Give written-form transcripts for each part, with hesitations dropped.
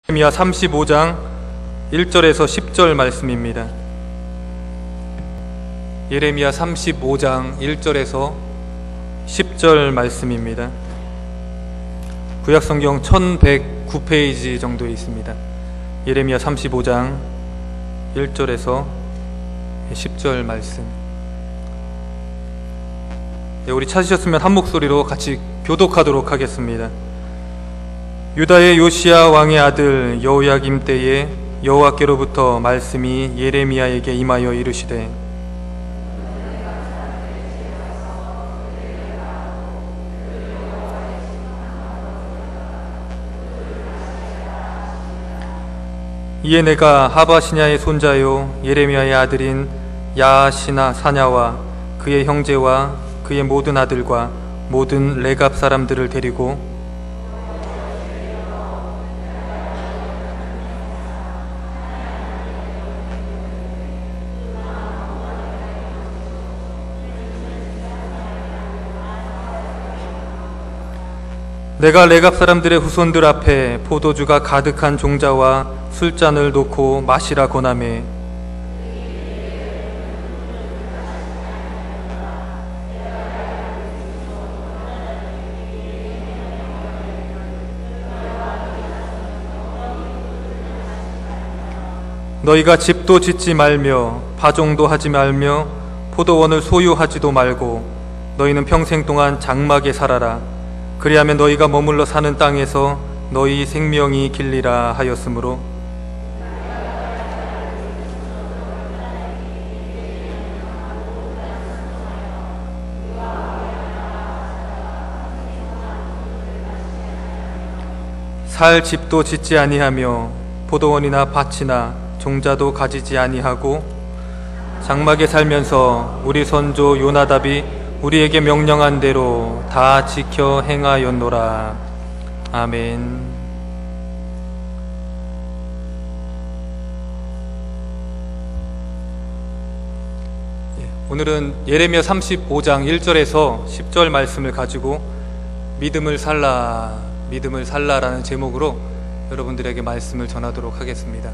예레미야 35장 1절에서 10절 말씀입니다. 예레미야 35장 1절에서 10절 말씀입니다. 구약성경 1109페이지 정도에 있습니다. 예레미야 35장 1절에서 10절 말씀. 우리 찾으셨으면 한 목소리로 같이 교독하도록 하겠습니다. 유다의 요시야 왕의 아들 여호야김 때에 여호와께로부터 말씀이 예레미야에게 임하여 이르시되, 이에 내가 하바시냐의 손자요 예레미야의 아들인 야시나 사냐와 그의 형제와 그의 모든 아들과 모든 레갑 사람들을 데리고 내가 레갑 사람들의 후손들 앞에 포도주가 가득한 종자와 술잔을 놓고 마시라 권하매, 너희가 집도 짓지 말며 파종도 하지 말며 포도원을 소유하지도 말고 너희는 평생 동안 장막에 살아라. 그리하면 너희가 머물러 사는 땅에서 너희 생명이 길리라 하였으므로, 살 집도 짓지 아니하며 포도원이나 밭이나 종자도 가지지 아니하고 장막에 살면서 우리 선조 요나답이 우리에게 명령한 대로 다 지켜 행하였노라. 아멘. 오늘은 예레미야 35장 1절에서 10절 말씀을 가지고 믿음을 살라라는 제목으로 여러분들에게 말씀을 전하도록 하겠습니다.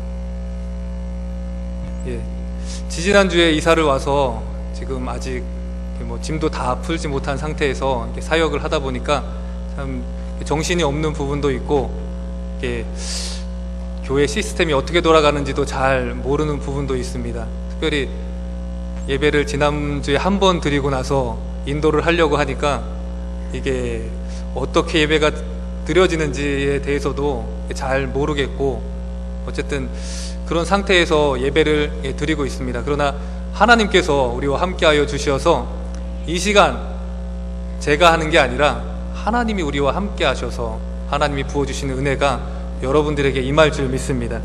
지지난주에 이사를 와서 지금 아직 짐도 다 풀지 못한 상태에서 사역을 하다 보니까 참 정신이 없는 부분도 있고, 교회 시스템이 어떻게 돌아가는지도 잘 모르는 부분도 있습니다. 특별히 예배를 지난주에 한 번 드리고 나서 인도를 하려고 하니까 이게 어떻게 예배가 드려지는지에 대해서도 잘 모르겠고, 어쨌든 그런 상태에서 예배를 드리고 있습니다. 그러나 하나님께서 우리와 함께하여 주셔서 이 시간 제가 하는 게 아니라 하나님이 우리와 함께 하셔서 하나님이 부어주시는 은혜가 여러분들에게 임할 줄 믿습니다.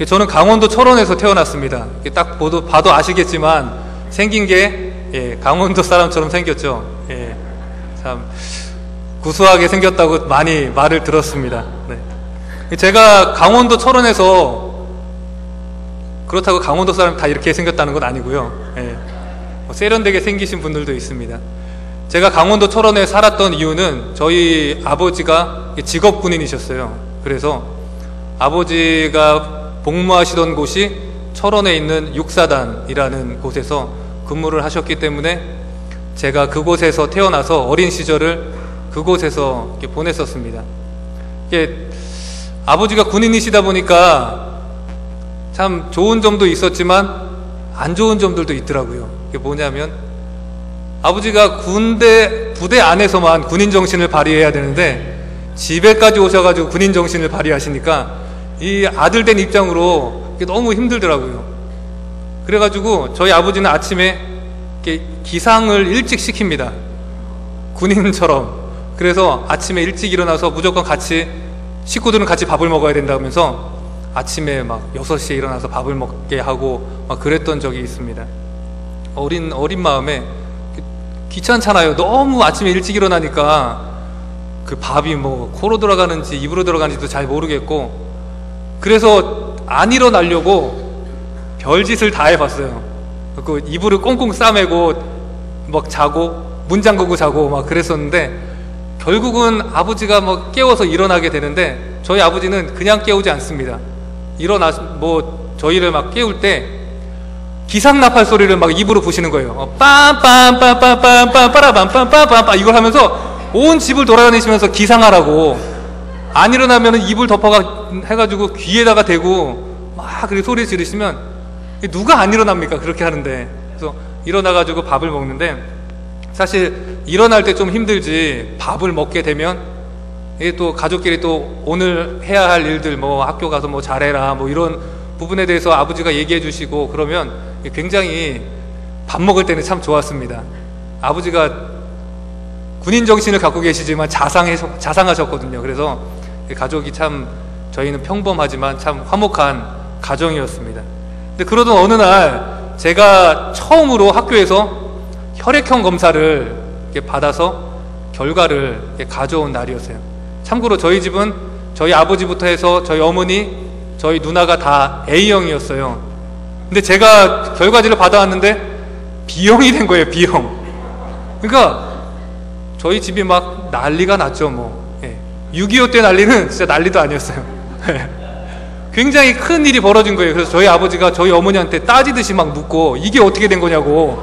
저는 강원도 철원에서 태어났습니다. 딱 봐도 아시겠지만 생긴 게 강원도 사람처럼 생겼죠. 참 구수하게 생겼다고 많이 말을 들었습니다. 제가 강원도 철원에서 그렇다고 강원도 사람이 다 이렇게 생겼다는 건 아니고요. 세련되게 생기신 분들도 있습니다. 제가 강원도 철원에 살았던 이유는 저희 아버지가 직업 군인이셨어요. 그래서 아버지가 복무하시던 곳이 철원에 있는 육사단이라는 곳에서 근무를 하셨기 때문에 제가 그곳에서 태어나서 어린 시절을 그곳에서 이렇게 보냈었습니다. 아버지가 군인이시다 보니까 참 좋은 점도 있었지만 안 좋은 점들도 있더라고요. 그게 뭐냐면 아버지가 부대 안에서만 군인 정신을 발휘해야 되는데 집에까지 오셔가지고 군인 정신을 발휘하시니까 이 아들 된 입장으로 너무 힘들더라고요. 그래가지고 저희 아버지는 아침에 기상을 일찍 시킵니다. 군인처럼. 그래서 아침에 일찍 일어나서 무조건 식구들은 같이 밥을 먹어야 된다면서 아침에 막 6시에 일어나서 밥을 먹게 하고 막 그랬던 적이 있습니다. 어린 마음에 귀찮잖아요. 너무 아침에 일찍 일어나니까 그 밥이 코로 들어가는지 입으로 들어가는지도 잘 모르겠고, 그래서 안 일어나려고 별짓을 다 해봤어요. 그 이불을 꽁꽁 싸매고 막 자고 문 잠그고 자고 막 그랬었는데 결국은 아버지가 뭐 깨워서 일어나게 되는데 저희 아버지는 그냥 깨우지 않습니다. 저희를 막 깨울 때 기상나팔 소리를 막 입으로 부시는 거예요. 빰빰빰빰빰빰 빠라빰빰빰빰 이걸 하면서 온 집을 돌아다니시면서 기상하라고. 안 일어나면 입을 덮어가 해가지고 귀에다가 대고 막 그렇게 소리 지르시면 누가 안 일어납니까? 그렇게 하는데. 그래서 일어나가지고 밥을 먹는데, 사실 일어날 때 좀 힘들지 밥을 먹게 되면 이게 또 가족끼리 또 오늘 해야 할 일들, 학교 가서 잘해라 이런 부분에 대해서 아버지가 얘기해 주시고 그러면 굉장히 밥 먹을 때는 참 좋았습니다. 아버지가 군인 정신을 갖고 계시지만 자상하셨거든요. 그래서 가족이 참, 저희는 평범하지만 참 화목한 가정이었습니다. 근데 그러던 어느 날 제가 처음으로 학교에서 혈액형 검사를 받아서 결과를 가져온 날이었어요. 참고로 저희 집은 저희 아버지부터 해서 저희 어머니, 저희 누나가 다 A형이었어요. 근데 제가 결과지를 받아왔는데 B형이 된 거예요. B형. 그러니까 저희 집이 막 난리가 났죠. 6.25 때 난리는 진짜 난리도 아니었어요. 굉장히 큰 일이 벌어진 거예요. 그래서 저희 아버지가 저희 어머니한테 따지듯이 막 묻고, 이게 어떻게 된 거냐고,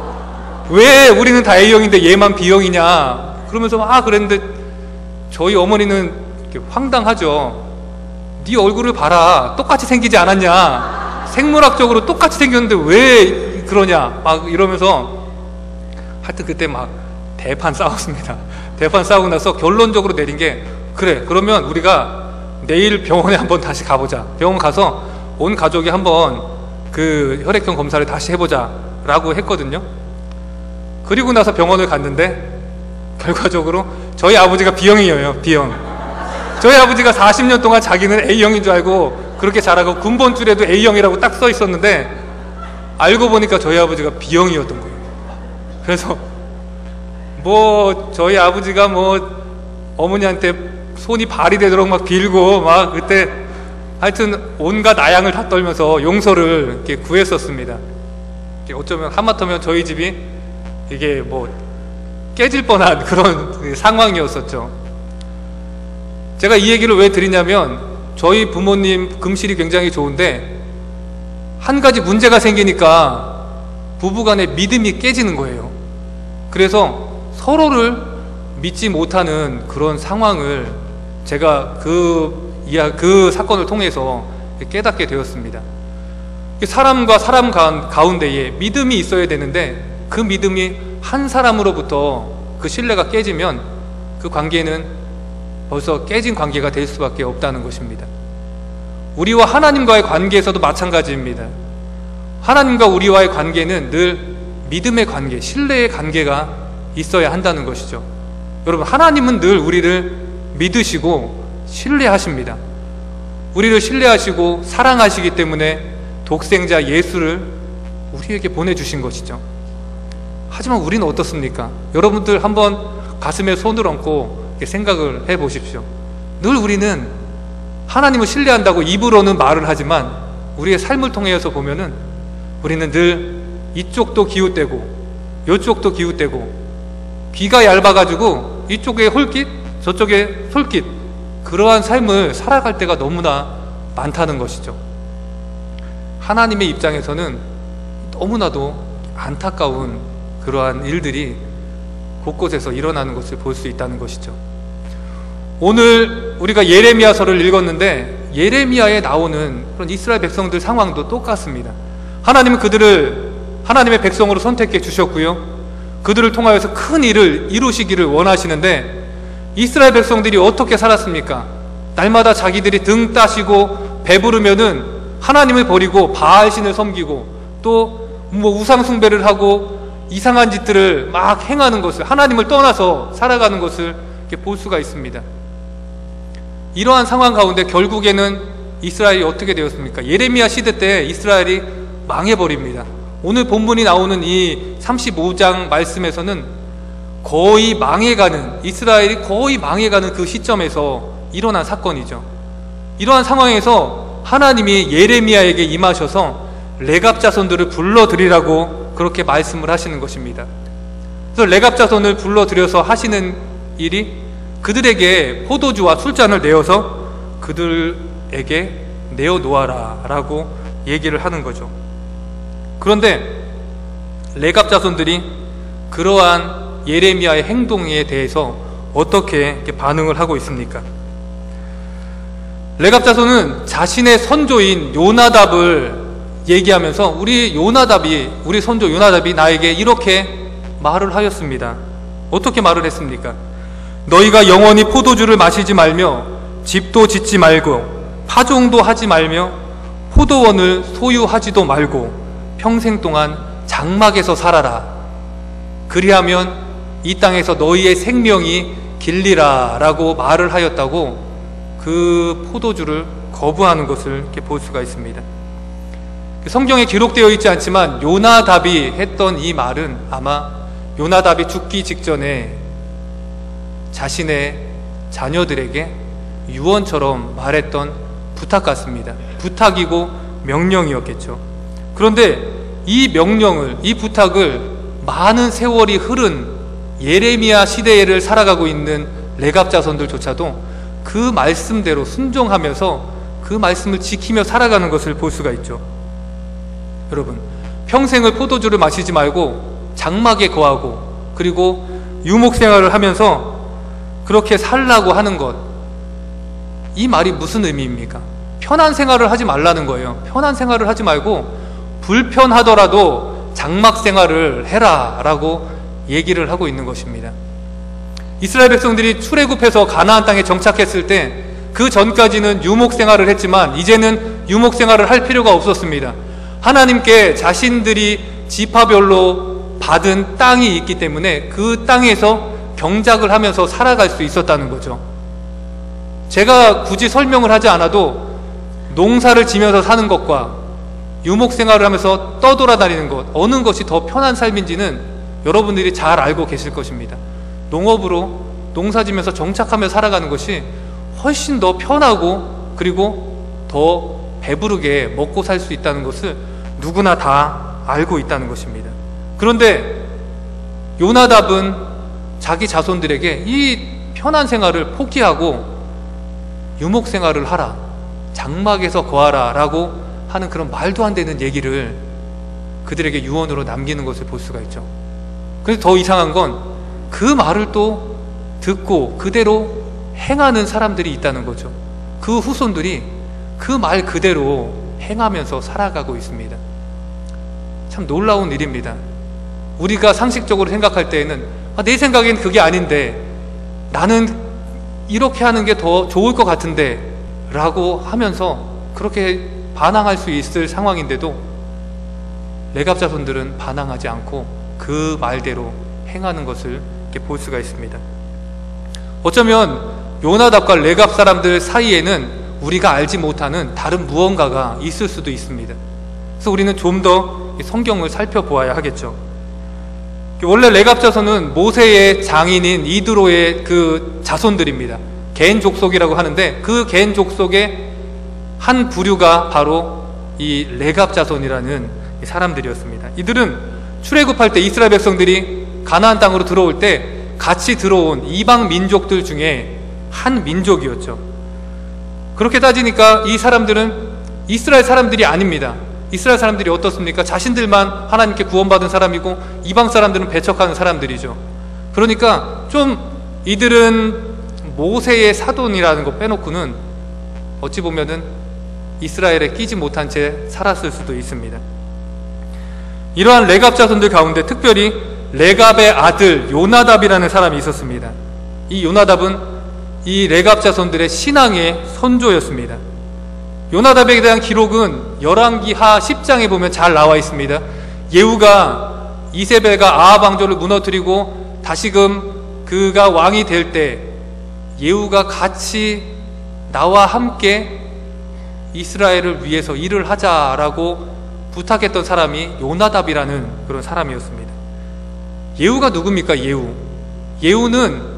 왜 우리는 다 A형인데 얘만 B형이냐 그러면서 막 그랬는데, 저희 어머니는 이렇게 황당하죠. 네 얼굴을 봐라, 똑같이 생기지 않았냐, 생물학적으로 똑같이 생겼는데 왜 그러냐 막 이러면서, 하여튼 그때 막 대판 싸웠습니다. 대판 싸우고 나서 결론적으로 내린 게, 그래, 그러면 우리가 내일 병원에 한번 다시 가보자. 병원 가서 온 가족이 한번 그 혈액형 검사를 다시 해보자 라고 했거든요. 그리고 나서 병원을 갔는데 결과적으로 저희 아버지가 B형이에요. B형. 저희 아버지가 40년 동안 자기는 A형인 줄 알고 그렇게 자라고 군번줄에도 A형이라고 딱 써 있었는데, 알고 보니까 저희 아버지가 B형이었던 거예요. 그래서 저희 아버지가 어머니한테 손이 발이 되도록 막 빌고 막 그때 하여튼 온갖 아양을 다 떨면서 용서를 이렇게 구했었습니다. 어쩌면 하마터면 저희 집이 이게 깨질 뻔한 그런 상황이었었죠. 제가 이 얘기를 왜 드리냐면, 저희 부모님 금실이 굉장히 좋은데 한 가지 문제가 생기니까 부부간의 믿음이 깨지는 거예요. 그래서 서로를 믿지 못하는 그런 상황을 제가 그 사건을 통해서 깨닫게 되었습니다. 사람과 사람 가운데에 믿음이 있어야 되는데, 그 믿음이 한 사람으로부터 그 신뢰가 깨지면 그 관계는 벌써 깨진 관계가 될 수밖에 없다는 것입니다. 우리와 하나님과의 관계에서도 마찬가지입니다. 하나님과 우리와의 관계는 늘 믿음의 관계, 신뢰의 관계가 있어야 한다는 것이죠. 여러분, 하나님은 늘 우리를 믿으시고 신뢰하십니다. 우리를 신뢰하시고 사랑하시기 때문에 독생자 예수를 우리에게 보내주신 것이죠. 하지만 우리는 어떻습니까? 여러분들 한번 가슴에 손을 얹고 이렇게 생각을 해보십시오. 늘 우리는 하나님을 신뢰한다고 입으로는 말을 하지만 우리의 삶을 통해서 보면은 우리는 늘 이쪽도 기웃대고 이쪽도 기웃대고, 귀가 얇아가지고 이쪽에 홀깃 저쪽에 솔깃, 그러한 삶을 살아갈 때가 너무나 많다는 것이죠. 하나님의 입장에서는 너무나도 안타까운 그러한 일들이 곳곳에서 일어나는 것을 볼 수 있다는 것이죠. 오늘 우리가 예레미야서를 읽었는데 예레미야에 나오는 그런 이스라엘 백성들 상황도 똑같습니다. 하나님은 그들을 하나님의 백성으로 선택해 주셨고요, 그들을 통하여서 큰 일을 이루시기를 원하시는데, 이스라엘 백성들이 어떻게 살았습니까? 날마다 자기들이 등 따시고 배부르면은 하나님을 버리고 바알신을 섬기고 또 우상 숭배를 하고 이상한 짓들을 막 행하는 것을, 하나님을 떠나서 살아가는 것을 이렇게 볼 수가 있습니다. 이러한 상황 가운데 결국에는 이스라엘이 어떻게 되었습니까? 예레미야 시대 때 이스라엘이 망해버립니다. 오늘 본문이 나오는 이 35장 말씀에서는 거의 망해가는, 이스라엘이 거의 망해가는 그 시점에서 일어난 사건이죠. 이러한 상황에서 하나님이 예레미야에게 임하셔서 레갑 자손들을 불러들이라고 그렇게 말씀을 하시는 것입니다. 그래서 레갑 자손을 불러들여서 하시는 일이 그들에게 포도주와 술잔을 내어서 그들에게 내어놓아라 라고 얘기를 하는 거죠. 그런데 레갑 자손들이 그러한 예레미야의 행동에 대해서 어떻게 반응을 하고 있습니까? 레갑 자손은 자신의 선조인 요나답을 얘기하면서 우리 선조 요나답이 나에게 이렇게 말을 하였습니다. 어떻게 말을 했습니까? 너희가 영원히 포도주를 마시지 말며 집도 짓지 말고 파종도 하지 말며 포도원을 소유하지도 말고 평생 동안 장막에서 살아라. 그리하면 이 땅에서 너희의 생명이 길리라 라고 말을 하였다고 그 포도주를 거부하는 것을 이렇게 볼 수가 있습니다. 성경에 기록되어 있지 않지만 요나답이 했던 이 말은 아마 요나답이 죽기 직전에 자신의 자녀들에게 유언처럼 말했던 부탁 같습니다. 부탁이고 명령이었겠죠. 그런데 이 명령을, 이 부탁을 많은 세월이 흐른 예레미야 시대를 살아가고 있는 레갑 자손들조차도 그 말씀대로 순종하면서 그 말씀을 지키며 살아가는 것을 볼 수가 있죠. 여러분, 평생을 포도주를 마시지 말고 장막에 거하고 그리고 유목 생활을 하면서 그렇게 살라고 하는 것, 이 말이 무슨 의미입니까? 편한 생활을 하지 말라는 거예요. 편한 생활을 하지 말고 불편하더라도 장막 생활을 해라 라고 얘기를 하고 있는 것입니다. 이스라엘 백성들이 출애굽해서 가나안 땅에 정착했을 때 그 전까지는 유목 생활을 했지만 이제는 유목 생활을 할 필요가 없었습니다. 하나님께 자신들이 지파별로 받은 땅이 있기 때문에 그 땅에서 경작을 하면서 살아갈 수 있었다는 거죠. 제가 굳이 설명을 하지 않아도 농사를 지면서 사는 것과 유목 생활을 하면서 떠돌아다니는 것, 어느 것이 더 편한 삶인지는 여러분들이 잘 알고 계실 것입니다. 농업으로 농사지면서 정착하며 살아가는 것이 훨씬 더 편하고 그리고 더 배부르게 먹고 살 수 있다는 것을 누구나 다 알고 있다는 것입니다. 그런데 요나답은 자기 자손들에게 이 편한 생활을 포기하고 유목 생활을 하라, 장막에서 거하라 라고 하는 그런 말도 안 되는 얘기를 그들에게 유언으로 남기는 것을 볼 수가 있죠. 그래서 더 이상한 건 그 말을 또 듣고 그대로 행하는 사람들이 있다는 거죠. 그 후손들이 그 말 그대로 행하면서 살아가고 있습니다. 참 놀라운 일입니다. 우리가 상식적으로 생각할 때에는 내 생각엔 그게 아닌데 나는 이렇게 하는 게 더 좋을 것 같은데 라고 하면서 그렇게 반항할 수 있을 상황인데도 레갑 자손들은 반항하지 않고 그 말대로 행하는 것을 이렇게 볼 수가 있습니다. 어쩌면 요나답과 레갑 사람들 사이에는 우리가 알지 못하는 다른 무언가가 있을 수도 있습니다. 그래서 우리는 좀 더 성경을 살펴보아야 하겠죠. 원래 레갑 자손은 모세의 장인인 이드로의 그 자손들입니다. 겐 족속이라고 하는데 그 겐 족속의 한 부류가 바로 이 레갑 자손이라는 사람들이었습니다. 이들은 출애굽할 때 이스라엘 백성들이 가나안 땅으로 들어올 때 같이 들어온 이방 민족들 중에 한 민족이었죠. 그렇게 따지니까 이 사람들은 이스라엘 사람들이 아닙니다. 이스라엘 사람들이 어떻습니까? 자신들만 하나님께 구원받은 사람이고 이방 사람들은 배척하는 사람들이죠. 그러니까 좀 이들은 모세의 사돈이라는 거 빼놓고는 어찌 보면은 이스라엘에 끼지 못한 채 살았을 수도 있습니다. 이러한 레갑 자손들 가운데 특별히 레갑의 아들 요나답이라는 사람이 있었습니다. 이 요나답은 이 레갑 자손들의 신앙의 선조였습니다. 요나답에 대한 기록은 열왕기하 10장에 보면 잘 나와 있습니다. 예후가 이세벨과 아합 왕조를 무너뜨리고 다시금 그가 왕이 될 때 예후가 같이 나와 함께 이스라엘을 위해서 일을 하자라고 부탁했던 사람이 요나답이라는 그런 사람이었습니다. 예후가 누굽니까? 예후는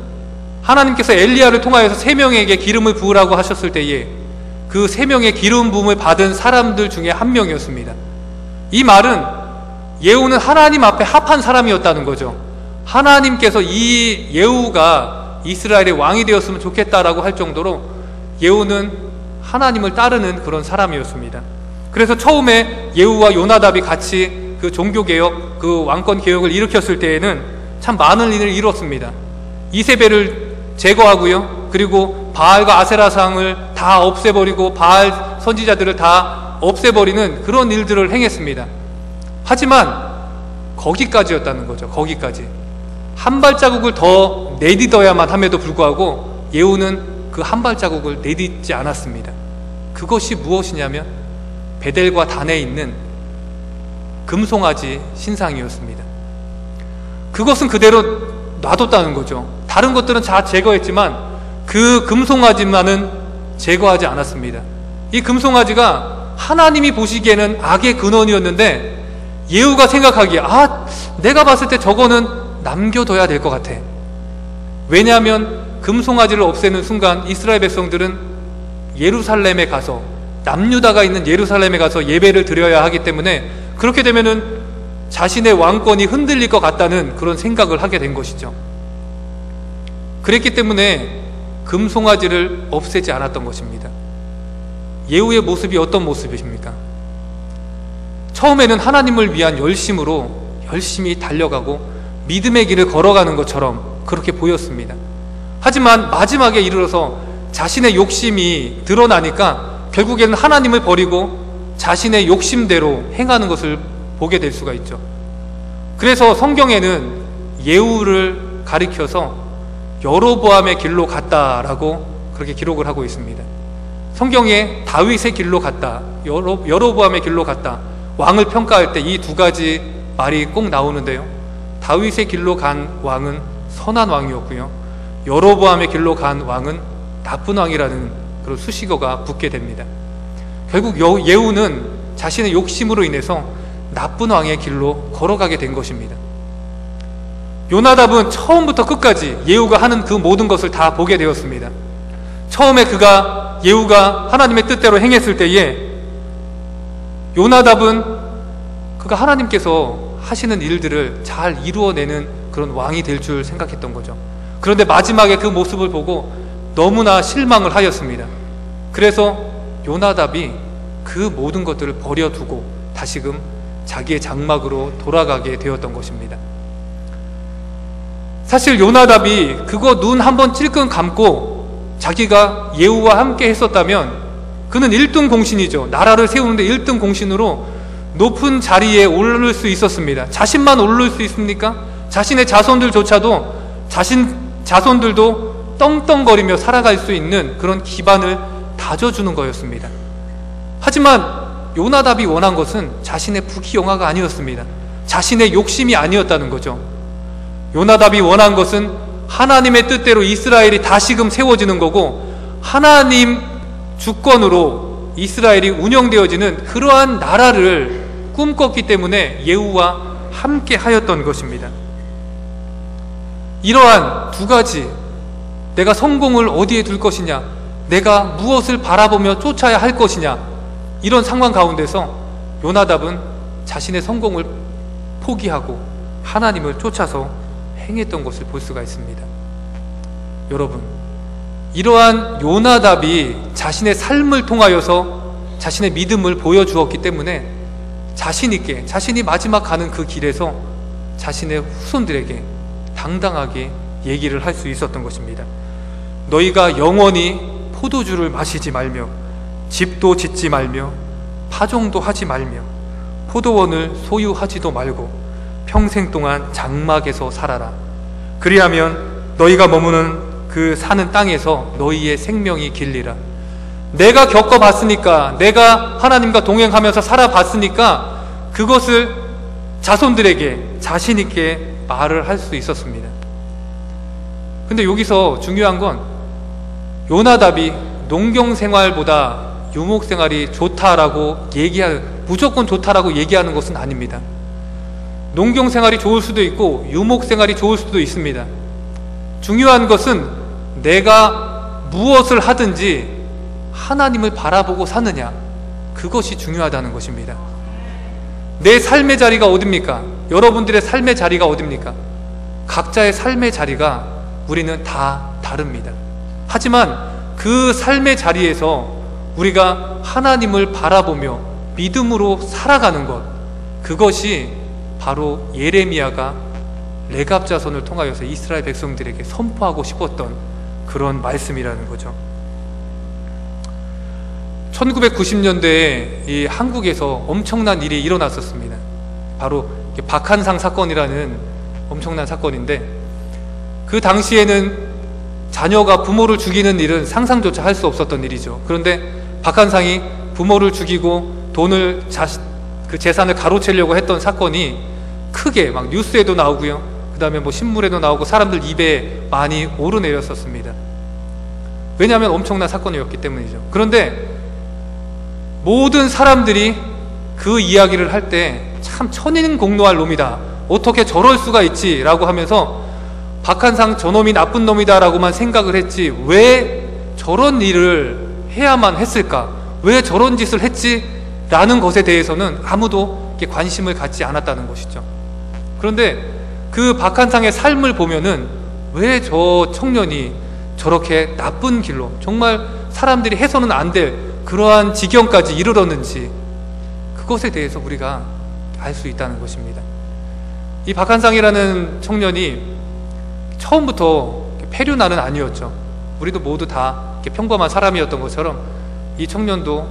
하나님께서 엘리야를 통하여서 3명에게 기름을 부으라고 하셨을 때에 그 3명의 기름 부음을 받은 사람들 중에 한 명이었습니다. 이 말은 예후는 하나님 앞에 합한 사람이었다는 거죠. 하나님께서 이 예후가 이스라엘의 왕이 되었으면 좋겠다라고 할 정도로 예후는 하나님을 따르는 그런 사람이었습니다. 그래서 처음에 예후와 요나답이 같이 그 종교개혁, 그 왕권개혁을 일으켰을 때에는 참 많은 일을 이뤘습니다. 이세벨을 제거하고요, 그리고 바알과 아세라상을 다 없애버리고 바알 선지자들을 다 없애버리는 그런 일들을 행했습니다. 하지만 거기까지였다는 거죠. 거기까지. 한 발자국을 더 내딛어야만 함에도 불구하고 예후는 그 한 발자국을 내딛지 않았습니다. 그것이 무엇이냐면 베델과 단에 있는 금송아지 신상이었습니다. 그것은 그대로 놔뒀다는 거죠. 다른 것들은 다 제거했지만 그 금송아지만은 제거하지 않았습니다. 이 금송아지가 하나님이 보시기에는 악의 근원이었는데 예후가 생각하기에 내가 봤을 때 저거는 남겨둬야 될 것 같아. 왜냐하면 금송아지를 없애는 순간 이스라엘 백성들은 예루살렘에 가서, 남유다가 있는 예루살렘에 가서 예배를 드려야 하기 때문에 그렇게 되면은 자신의 왕권이 흔들릴 것 같다는 그런 생각을 하게 된 것이죠. 그랬기 때문에 금송아지를 없애지 않았던 것입니다. 예후의 모습이 어떤 모습이십니까? 처음에는 하나님을 위한 열심으로 열심히 달려가고 믿음의 길을 걸어가는 것처럼 그렇게 보였습니다. 하지만 마지막에 이르러서 자신의 욕심이 드러나니까 결국에는 하나님을 버리고 자신의 욕심대로 행하는 것을 보게 될 수가 있죠. 그래서 성경에는 예후를 가리켜서 여로보암의 길로 갔다라고 그렇게 기록을 하고 있습니다. 성경에 다윗의 길로 갔다, 여로보암의 길로 갔다, 왕을 평가할 때 이 두 가지 말이 꼭 나오는데요, 다윗의 길로 간 왕은 선한 왕이었고요, 여로보암의 길로 간 왕은 나쁜 왕이라는 그런 수식어가 붙게 됩니다. 결국 예후는 자신의 욕심으로 인해서 나쁜 왕의 길로 걸어가게 된 것입니다. 요나답은 처음부터 끝까지 예후가 하는 그 모든 것을 다 보게 되었습니다. 처음에 예후가 하나님의 뜻대로 행했을 때에 요나답은 그가 하나님께서 하시는 일들을 잘 이루어내는 그런 왕이 될 줄 생각했던 거죠. 그런데 마지막에 그 모습을 보고 너무나 실망을 하였습니다. 그래서 요나답이 그 모든 것들을 버려두고 다시금 자기의 장막으로 돌아가게 되었던 것입니다. 사실 요나답이 그거 눈 한번 찔끔 감고 자기가 예후와 함께 했었다면 그는 1등 공신이죠. 나라를 세우는데 1등 공신으로 높은 자리에 오를 수 있었습니다. 자신만 오를 수 있습니까? 자신의 자손들조차도 자손들도 떵떵거리며 살아갈 수 있는 그런 기반을 다져주는 거였습니다. 하지만 요나답이 원한 것은 자신의 부귀영화가 아니었습니다. 자신의 욕심이 아니었다는 거죠. 요나답이 원한 것은 하나님의 뜻대로 이스라엘이 다시금 세워지는 거고 하나님 주권으로 이스라엘이 운영되어지는 그러한 나라를 꿈꿨기 때문에 예후와 함께 하였던 것입니다. 이러한 두 가지, 내가 성공을 어디에 둘 것이냐, 내가 무엇을 바라보며 쫓아야 할 것이냐, 이런 상황 가운데서 요나답은 자신의 성공을 포기하고 하나님을 쫓아서 행했던 것을 볼 수가 있습니다. 여러분, 이러한 요나답이 자신의 삶을 통하여서 자신의 믿음을 보여주었기 때문에 자신있게, 자신이 마지막 가는 그 길에서 자신의 후손들에게 당당하게 얘기를 할 수 있었던 것입니다. 너희가 영원히 포도주를 마시지 말며 집도 짓지 말며 파종도 하지 말며 포도원을 소유하지도 말고 평생 동안 장막에서 살아라. 그리하면 너희가 머무는 그 사는 땅에서 너희의 생명이 길리라. 내가 겪어봤으니까, 내가 하나님과 동행하면서 살아봤으니까 그것을 자손들에게 자신있게 말을 할 수 있었습니다. 근데 여기서 중요한 건 요나답이 농경생활보다 유목생활이 좋다라고 무조건 좋다라고 얘기하는 것은 아닙니다. 농경생활이 좋을 수도 있고 유목생활이 좋을 수도 있습니다. 중요한 것은 내가 무엇을 하든지 하나님을 바라보고 사느냐, 그것이 중요하다는 것입니다. 내 삶의 자리가 어딥니까? 여러분들의 삶의 자리가 어딥니까? 각자의 삶의 자리가 우리는 다 다릅니다. 하지만 그 삶의 자리에서 우리가 하나님을 바라보며 믿음으로 살아가는 것, 그것이 바로 예레미야가 레갑 자손을 통하여서 이스라엘 백성들에게 선포하고 싶었던 그런 말씀이라는 거죠. 1990년대에 이 한국에서 엄청난 일이 일어났었습니다. 바로 박한상 사건이라는 엄청난 사건인데, 그 당시에는 자녀가 부모를 죽이는 일은 상상조차 할 수 없었던 일이죠. 그런데 박한상이 부모를 죽이고 돈을 그 재산을 가로채려고 했던 사건이 크게 막 뉴스에도 나오고요, 그 다음에 뭐 신문에도 나오고 사람들 입에 많이 오르내렸었습니다. 왜냐하면 엄청난 사건이었기 때문이죠. 그런데 모든 사람들이 그 이야기를 할 때 참 천인공노할 놈이다, 어떻게 저럴 수가 있지 라고 하면서 박한상 저놈이 나쁜 놈이다 라고만 생각을 했지, 왜 저런 일을 해야만 했을까, 왜 저런 짓을 했지 라는 것에 대해서는 아무도 관심을 갖지 않았다는 것이죠. 그런데 그 박한상의 삶을 보면은 왜 저 청년이 저렇게 나쁜 길로, 정말 사람들이 해서는 안 될 그러한 지경까지 이르렀는지, 그것에 대해서 우리가 알 수 있다는 것입니다. 이 박한상이라는 청년이 처음부터 폐륜아는 아니었죠. 우리도 모두 다 평범한 사람이었던 것처럼 이 청년도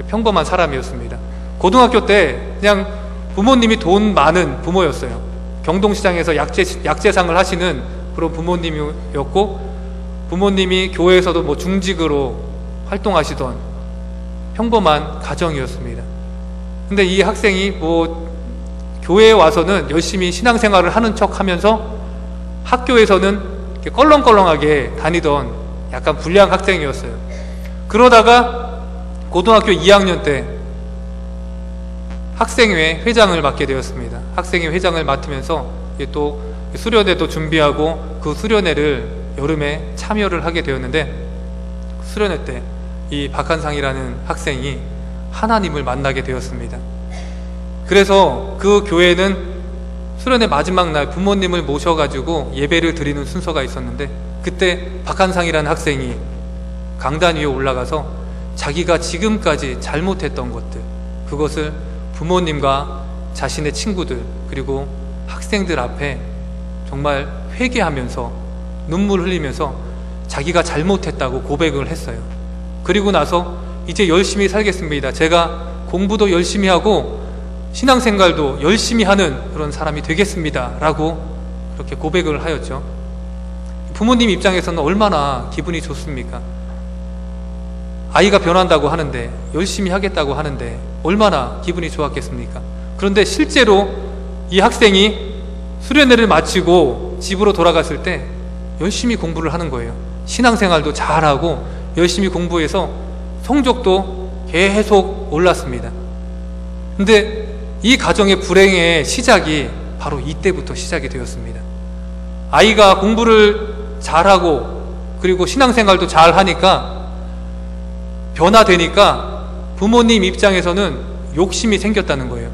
평범한 사람이었습니다. 고등학교 때 그냥 부모님이 돈 많은 부모였어요. 경동시장에서 약재상을 하시는 그런 부모님이었고, 부모님이 교회에서도 뭐 중직으로 활동하시던 평범한 가정이었습니다. 근데 이 학생이 뭐 교회에 와서는 열심히 신앙생활을 하는 척 하면서 학교에서는 이렇게 껄렁껄렁하게 다니던 약간 불량 학생이었어요. 그러다가 고등학교 2학년 때 학생회 회장을 맡게 되었습니다. 학생회 회장을 맡으면서 또 수련회도 준비하고 그 수련회를 여름에 참여를 하게 되었는데, 수련회 때 이 박한상이라는 학생이 하나님을 만나게 되었습니다. 그래서 그 교회는 수련회 마지막 날 부모님을 모셔가지고 예배를 드리는 순서가 있었는데, 그때 박한상이라는 학생이 강단 위에 올라가서 자기가 지금까지 잘못했던 것들, 그것을 부모님과 자신의 친구들 그리고 학생들 앞에 정말 회개하면서 눈물 흘리면서 자기가 잘못했다고 고백을 했어요. 그리고 나서 이제 열심히 살겠습니다, 제가 공부도 열심히 하고 신앙생활도 열심히 하는 그런 사람이 되겠습니다 라고 그렇게 고백을 하였죠. 부모님 입장에서는 얼마나 기분이 좋습니까? 아이가 변한다고 하는데, 열심히 하겠다고 하는데 얼마나 기분이 좋았겠습니까? 그런데 실제로 이 학생이 수련회를 마치고 집으로 돌아갔을 때 열심히 공부를 하는 거예요. 신앙생활도 잘하고 열심히 공부해서 성적도 계속 올랐습니다. 근데 이 가정의 불행의 시작이 바로 이때부터 시작이 되었습니다. 아이가 공부를 잘하고 그리고 신앙생활도 잘하니까, 변화되니까 부모님 입장에서는 욕심이 생겼다는 거예요.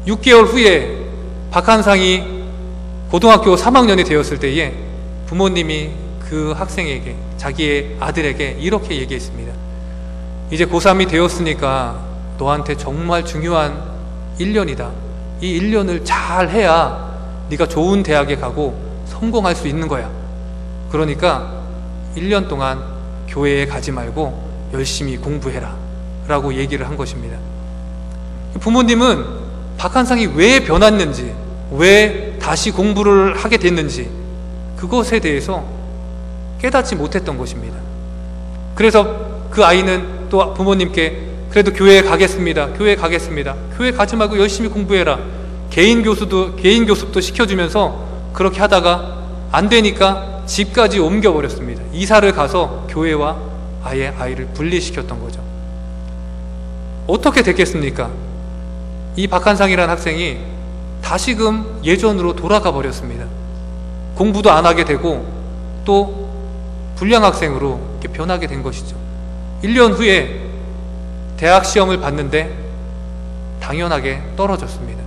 6개월 후에 박한상이 고등학교 3학년이 되었을 때에 부모님이 그 학생에게, 자기의 아들에게 이렇게 얘기했습니다. 이제 고3이 되었으니까 너한테 정말 중요한 1년이다. 이 1년을 잘 해야 네가 좋은 대학에 가고 성공할 수 있는 거야. 그러니까 1년 동안 교회에 가지 말고 열심히 공부해라 라고 얘기를 한 것입니다. 부모님은 박한상이 왜 변했는지, 왜 다시 공부를 하게 됐는지 그것에 대해서 깨닫지 못했던 것입니다. 그래서 그 아이는 또 부모님께 그래도 교회에 가겠습니다, 교회에 가겠습니다, 교회 가지 말고 열심히 공부해라, 개인 교습도 시켜주면서 그렇게 하다가 안 되니까 집까지 옮겨버렸습니다. 이사를 가서 교회와 아예 아이를 분리시켰던 거죠. 어떻게 됐겠습니까? 이 박한상이라는 학생이 다시금 예전으로 돌아가 버렸습니다. 공부도 안 하게 되고 또 불량 학생으로 이렇게 변하게 된 것이죠. 1년 후에 대학 시험을 봤는데 당연하게 떨어졌습니다.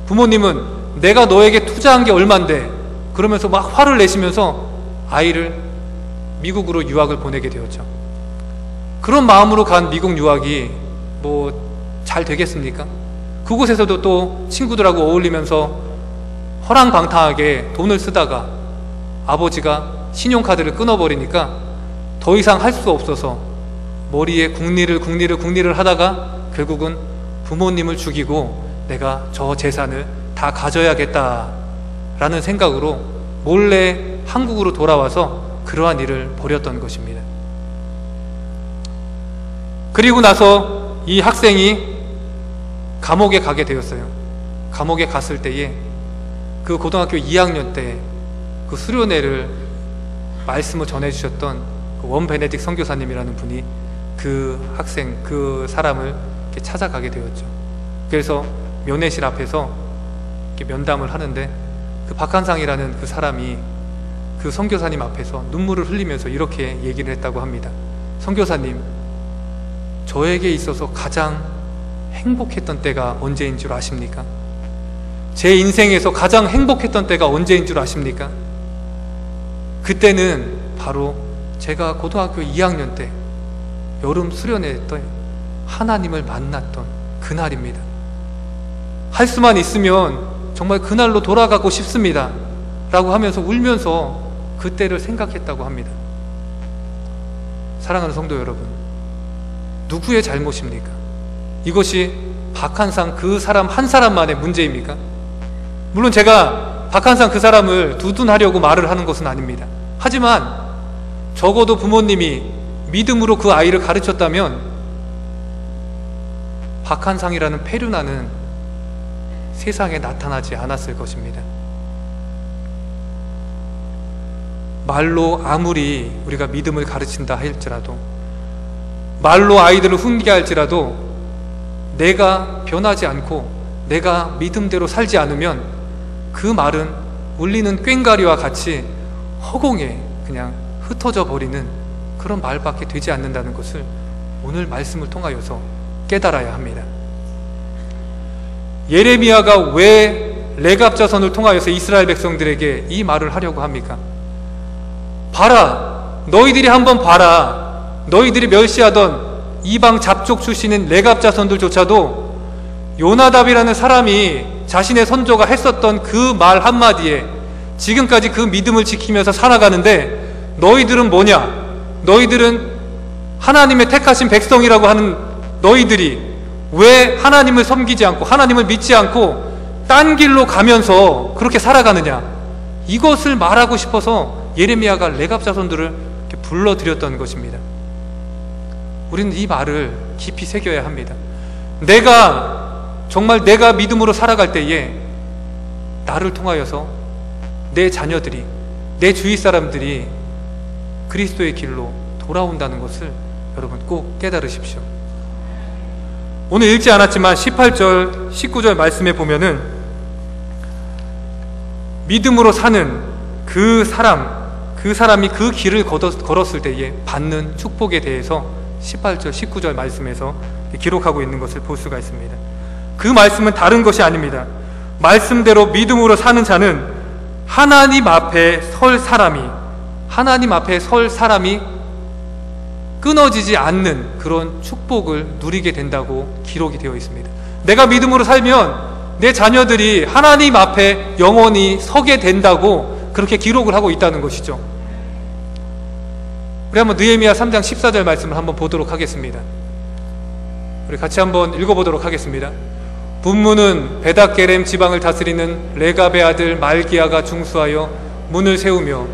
부모님은 내가 너에게 투자한 게 얼만데, 그러면서 막 화를 내시면서 아이를 미국으로 유학을 보내게 되었죠. 그런 마음으로 간 미국 유학이 뭐 잘 되겠습니까? 그곳에서도 또 친구들하고 어울리면서 허랑방탕하게 돈을 쓰다가 아버지가 신용카드를 끊어버리니까 더 이상 할 수 없어서 머리에 궁리를 하다가 결국은 부모님을 죽이고 내가 저 재산을 다 가져야겠다라는 생각으로 몰래 한국으로 돌아와서 그러한 일을 벌였던 것입니다. 그리고 나서 이 학생이 감옥에 가게 되었어요. 감옥에 갔을 때에 그 고등학교 2학년 때 그 수련회를 말씀을 전해주셨던 그 원 베네딕 선교사님이라는 분이 그 학생, 그 사람을 이렇게 찾아가게 되었죠. 그래서 면회실 앞에서 이렇게 면담을 하는데 그 박한상이라는 그 사람이 그 선교사님 앞에서 눈물을 흘리면서 이렇게 얘기를 했다고 합니다. 선교사님, 저에게 있어서 가장 행복했던 때가 언제인 줄 아십니까? 제 인생에서 가장 행복했던 때가 언제인 줄 아십니까? 그때는 바로 제가 고등학교 2학년 때 여름 수련회 때 하나님을 만났던 그날입니다. 할 수만 있으면 정말 그날로 돌아가고 싶습니다 라고 하면서 울면서 그때를 생각했다고 합니다. 사랑하는 성도 여러분, 누구의 잘못입니까? 이것이 박한상 그 사람 한 사람만의 문제입니까? 물론 제가 박한상 그 사람을 두둔하려고 말을 하는 것은 아닙니다. 하지만 적어도 부모님이 믿음으로 그 아이를 가르쳤다면 박한상이라는 페류나는 세상에 나타나지 않았을 것입니다. 말로 아무리 우리가 믿음을 가르친다 할지라도, 말로 아이들을 훈계할지라도 내가 변하지 않고 내가 믿음대로 살지 않으면 그 말은 울리는 꽹과리와 같이 허공에 그냥 흩어져 버리는 그런 말밖에 되지 않는다는 것을 오늘 말씀을 통하여서 깨달아야 합니다. 예레미야가 왜 레갑 자손을 통하여서 이스라엘 백성들에게 이 말을 하려고 합니까? 봐라, 너희들이 한번 봐라, 너희들이 멸시하던 이방 잡족 출신인 레갑 자손들조차도 요나답이라는 사람이 자신의 선조가 했었던 그 말 한마디에 지금까지 그 믿음을 지키면서 살아가는데 너희들은 뭐냐? 너희들은 하나님의 택하신 백성이라고 하는 너희들이 왜 하나님을 섬기지 않고 하나님을 믿지 않고 딴 길로 가면서 그렇게 살아가느냐? 이것을 말하고 싶어서 예레미야가 레갑 자손들을 이렇게 불러들였던 것입니다. 우리는 이 말을 깊이 새겨야 합니다. 정말 내가 믿음으로 살아갈 때에 나를 통하여서 내 자녀들이, 내 주위 사람들이 그리스도의 길로 돌아온다는 것을 여러분 꼭 깨달으십시오. 오늘 읽지 않았지만 18절, 19절 말씀에 보면은 믿음으로 사는 그 사람이 그 길을 걸었을 때에 받는 축복에 대해서 18절, 19절 말씀에서 기록하고 있는 것을 볼 수가 있습니다. 그 말씀은 다른 것이 아닙니다. 말씀대로 믿음으로 사는 자는 하나님 앞에 설 사람이 끊어지지 않는 그런 축복을 누리게 된다고 기록이 되어 있습니다. 내가 믿음으로 살면 내 자녀들이 하나님 앞에 영원히 서게 된다고 그렇게 기록을 하고 있다는 것이죠. 우리 한번 느헤미야 3장 14절 말씀을 한번 보도록 하겠습니다. 우리 같이 한번 읽어보도록 하겠습니다. 분문은 베닷게렘 지방을 다스리는 레갑의 아들 말기야가 중수하여 문을 세우며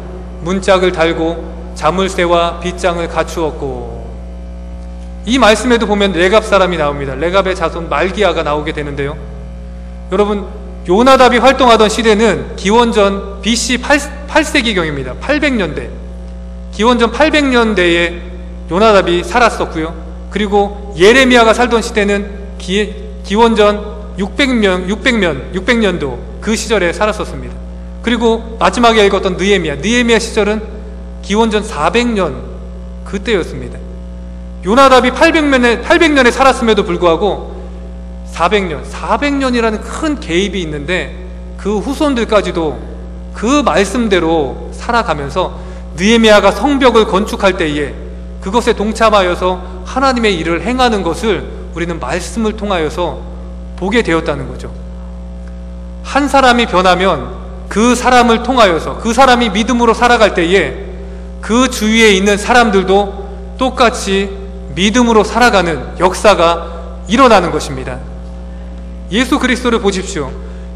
문짝을 달고 자물쇠와 빗장을 갖추었고, 이 말씀에도 보면 레갑 사람이 나옵니다. 레갑의 자손 말기야가 나오게 되는데요, 여러분 요나답이 활동하던 시대는 기원전 BC 8세기경입니다. 800년대, 기원전 800년대에 요나답이 살았었고요. 그리고 예레미야가 살던 시대는 기원전 600년도 그 시절에 살았었습니다. 그리고 마지막에 읽었던 느헤미야 시절은 기원전 400년 그때였습니다. 요나답이 800년에 살았음에도 불구하고 400년이라는 큰 개입이 있는데 그 후손들까지도 그 말씀대로 살아가면서 느헤미야가 성벽을 건축할 때에 그것에 동참하여서 하나님의 일을 행하는 것을 우리는 말씀을 통하여서 보게 되었다는 거죠. 한 사람이 변하면 그 사람을 통하여서 그 사람이 믿음으로 살아갈 때에 그 주위에 있는 사람들도 똑같이 믿음으로 살아가는 역사가 일어나는 것입니다. 예수 그리스도를 보십시오.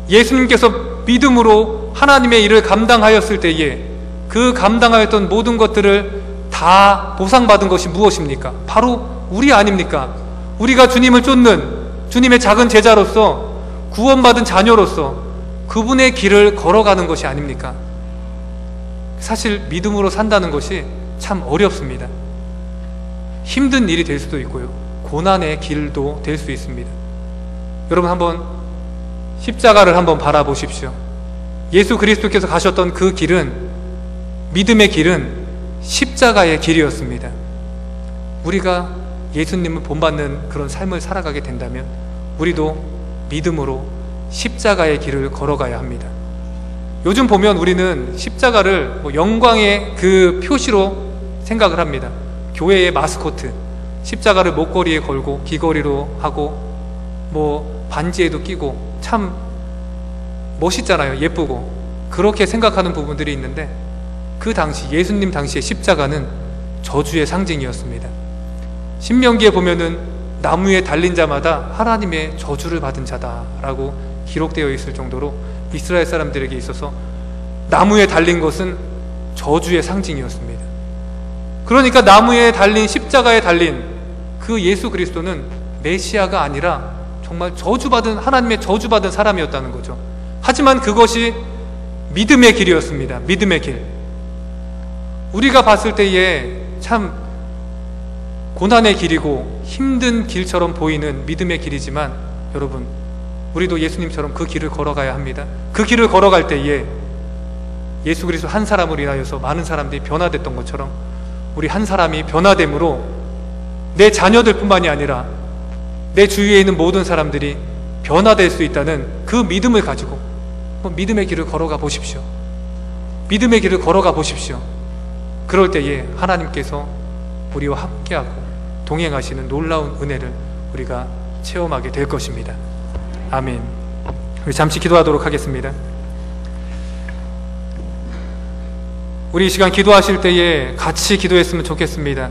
예수님께서 믿음으로 하나님의 일을 감당하였을 때에 그 감당하였던 모든 것들을 다 보상받은 것이 무엇입니까? 바로 우리 아닙니까? 우리가 주님을 쫓는 주님의 작은 제자로서 구원받은 자녀로서 그분의 길을 걸어가는 것이 아닙니까? 사실 믿음으로 산다는 것이 참 어렵습니다. 힘든 일이 될 수도 있고요, 고난의 길도 될 수 있습니다. 여러분, 한번 십자가를 한번 바라보십시오. 예수 그리스도께서 가셨던 그 길은, 믿음의 길은 십자가의 길이었습니다. 우리가 예수님을 본받는 그런 삶을 살아가게 된다면 우리도 믿음으로 십자가의 길을 걸어가야 합니다. 요즘 보면 우리는 십자가를 영광의 그 표시로 생각을 합니다. 교회의 마스코트, 십자가를 목걸이에 걸고 귀걸이로 하고 반지에도 끼고 참 멋있잖아요. 예쁘고. 그렇게 생각하는 부분들이 있는데, 그 당시 예수님 당시의 십자가는 저주의 상징이었습니다. 신명기에 보면은 나무에 달린 자마다 하나님의 저주를 받은 자다라고 기록되어 있을 정도로 이스라엘 사람들에게 있어서 나무에 달린 것은 저주의 상징이었습니다. 그러니까 나무에 달린, 십자가에 달린 그 예수 그리스도는 메시아가 아니라 정말 저주받은, 하나님의 저주받은 사람이었다는 거죠. 하지만 그것이 믿음의 길이었습니다. 믿음의 길. 우리가 봤을 때에 참 고난의 길이고 힘든 길처럼 보이는 믿음의 길이지만, 여러분, 우리도 예수님처럼 그 길을 걸어가야 합니다. 그 길을 걸어갈 때에 예수 그리스도 한 사람을 인하여서 많은 사람들이 변화됐던 것처럼 우리 한 사람이 변화됨으로 내 자녀들 뿐만이 아니라 내 주위에 있는 모든 사람들이 변화될 수 있다는 그 믿음을 가지고 믿음의 길을 걸어가 보십시오. 믿음의 길을 걸어가 보십시오. 그럴 때에 하나님께서 우리와 함께하고 동행하시는 놀라운 은혜를 우리가 체험하게 될 것입니다. 아멘. 우리 잠시 기도하도록 하겠습니다. 우리 이 시간 기도하실 때에 같이 기도했으면 좋겠습니다.